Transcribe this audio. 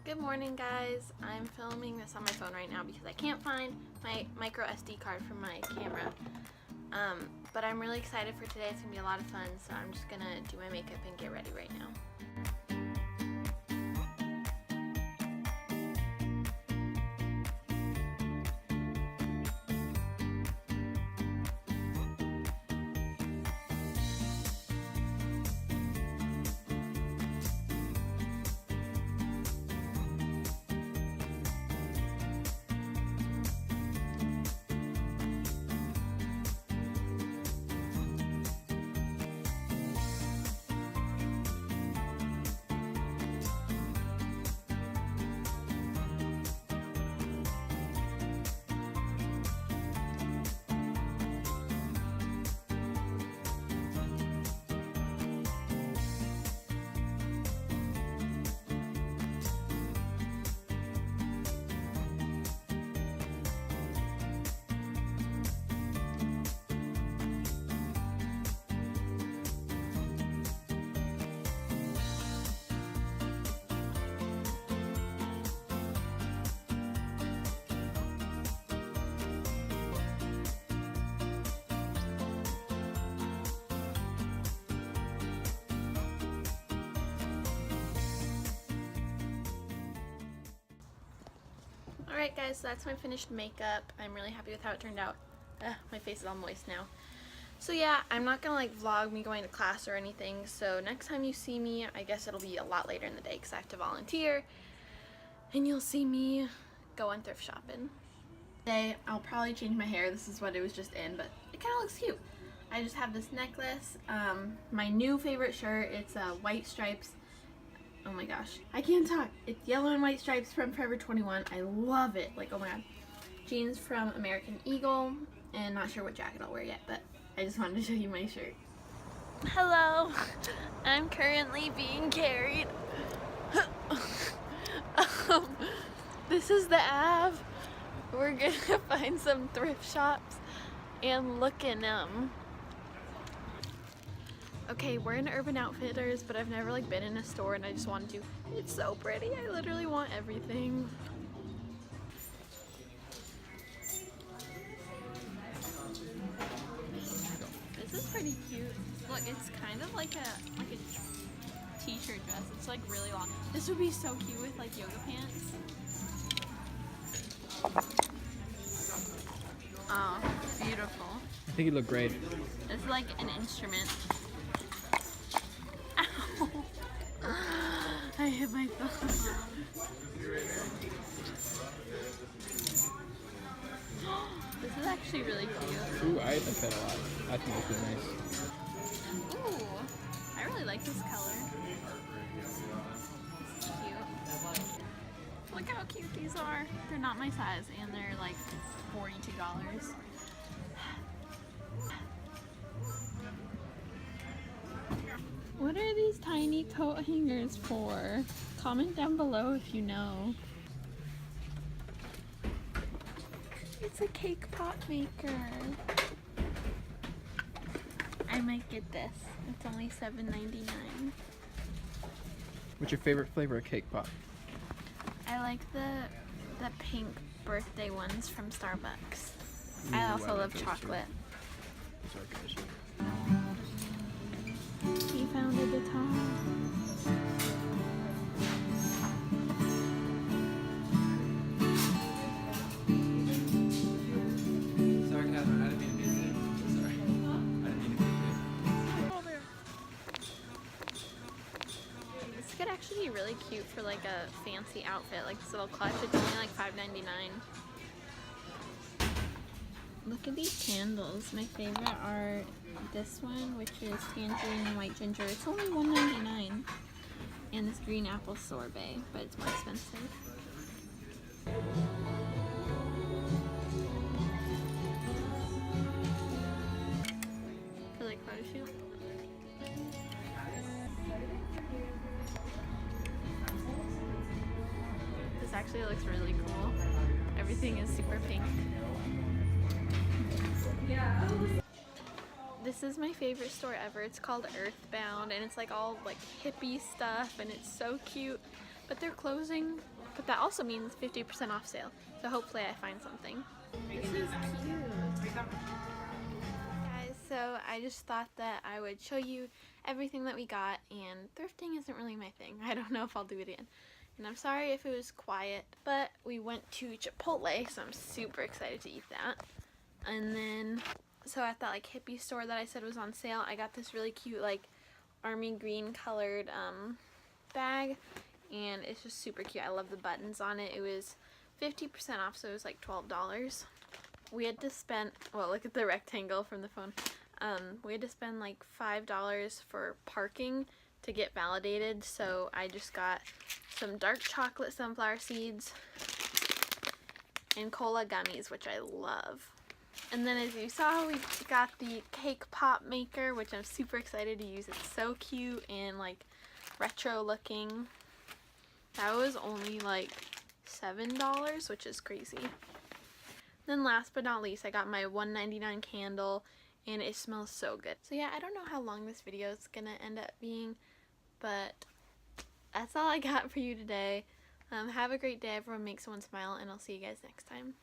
Good morning, guys. I'm filming this on my phone right now because I can't find my micro SD card from my camera. But I'm really excited for today. It's gonna be a lot of fun, so I'm just gonna do my makeup and get ready right now. Alright guys, so that's my finished makeup. I'm really happy with how it turned out. My face is all moist now. So yeah, I'm not gonna like vlog me going to class or anything, so next time you see me, I guess it'll be a lot later in the day because I have to volunteer, and you'll see me going thrift shopping. Today, I'll probably change my hair. This is what it was just in, but it kind of looks cute. I just have this necklace, my new favorite shirt, it's white stripes. Oh my gosh, I can't talk. It's yellow and white stripes from Forever 21. I love it. Like, oh my god. Jeans from American Eagle, and not sure what jacket I'll wear yet, but I just wanted to show you my shirt. Hello, I'm currently being carried. This is the Ave. We're gonna find some thrift shops and look in them. Okay, we're in Urban Outfitters, but I've never like been in a store and I just wanted to. It's so pretty. I literally want everything. This is pretty cute. Look, it's kind of like a t-shirt dress. It's like really long. This would be so cute with like yoga pants. Oh, beautiful. I think you look great. It's like an instrument. I hit my phone. This is actually really cute. Ooh, I like that a lot. I think this is nice. Ooh, I really like this color. This is cute. Look how cute these are. They're not my size and they're like $42. What are these tiny coat hangers for? Comment down below if you know. It's a cake pop maker. I might get this. It's only $7.99. What's your favorite flavor of cake pop? I like the pink birthday ones from Starbucks. Ooh, I also like love those chocolate. Those are good. He found a guitar. Sorry, Catherine, I didn't mean to be sick. Sorry. I didn't mean to be sick. This could actually be really cute for like a fancy outfit, like this little clutch. It's only like $5.99. Look at these candles. My favorite are this one, which is tangerine and white ginger. It's only $1.99. And this green apple sorbet, but it's more expensive. For like photo shoot. This actually looks really cool. Everything is super pink. Yeah. This is my favorite store ever. It's called Earthbound and it's like all like hippie stuff and it's so cute. but they're closing, but that also means 50% off sale. So hopefully I find something. This is cute. Guys, so I just thought that I would show you everything that we got, and thrifting isn't really my thing. I don't know if I'll do it again. And I'm sorry if it was quiet, but we went to Chipotle, so I'm super excited to eat that. And then, so at that like hippie store that I said was on sale, I got this really cute like army green colored bag, and it's just super cute. I love the buttons on it. It was 50% off, so it was like $12. We had to spend, well, look at the rectangle from the phone. We had to spend like $5 for parking to get validated, so I just got some dark chocolate sunflower seeds and cola gummies, which I love. And then as you saw, we got the cake pop maker, which I'm super excited to use. It's so cute and like retro looking. That was only like $7, which is crazy. Then last but not least, I got my $1.99 candle, and it smells so good. So yeah, I don't know how long this video is gonna end up being, but that's all I got for you today. Have a great day, everyone. Make someone smile, and I'll see you guys next time.